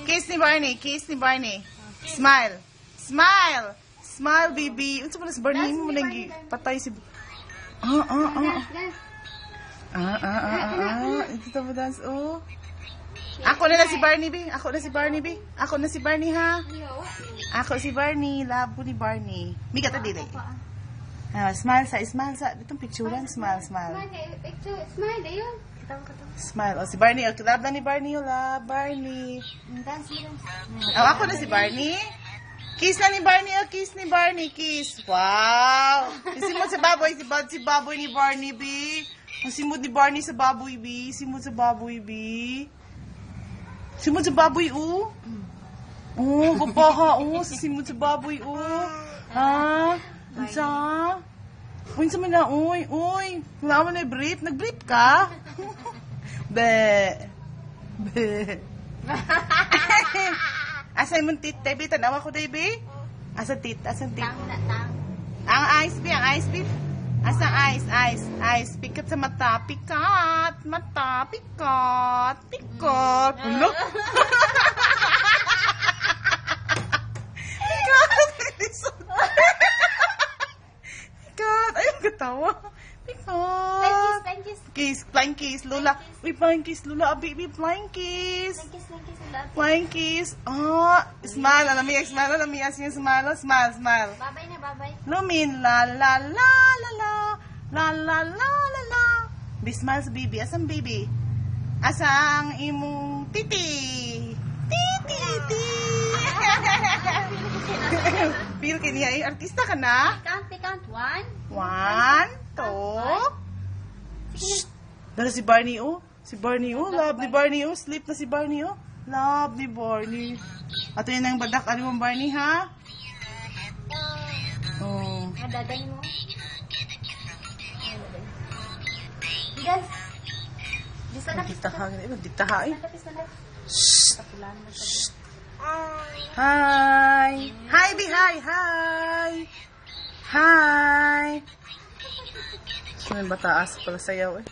Kiss ni Barney. Kiss ni Barney. Smile. Smile. Smile, baby. Unsa man si Barney mo nang patay si Ito mo dance, oh. Ako na si Barney, B. Ako na si Barney, B. Ako na si Barney, ha? Ako si Barney. Labo ni Barney. Mika ta dili. Smile sa. Itong picturean. Smile. Smile, ayun. Smile. Oh, si Barney. Okay, love na ni Barney. Love, Barney. Oh, ako na si Barney. Kiss na ni Barney. Oh, kiss ni Barney. Kiss. Wow. Simod sa baboy. Si baboy ni Barney, B. Simod ni Barney sa baboy, B. Simod sa baboy, B. Simod sa baboy, oh. Oh, kapaha, oh. Simod sa baboy, oh. Unsa? Unsa man na, uy. Wala mo na brief. Nag-brief ka? Be. Asa yung tit, Debbie? Tanawa ko, Debbie? Asa tit? Ang eyes, B. Asa eyes. Pikat sa mata. Pikat. Ulo. Pikat. Ayun, katawa. Pikat. Flying kiss. Lola. Uy, flying kiss. Lola, baby. Flying kiss. Flying kiss. Oh, smile. Alamia. Smile. Smile. Babay na, babay. Lumin. La. Be smile sa baby. Asang baby? Asang imong titi. Feel kiniya eh. Artista ka na? Count. 1, 2. Shh. Dala si Barney, oh. Love ni Barney, oh. Sleep na si Barney, oh. Love ni Barney. Ato yun ang badak. Ano mo, Barney, ha? Oh. Daday mo. Guys. Ditaha eh. Shh. Hi. Hi, B. Hi. Sino ba taas pala sayaw eh?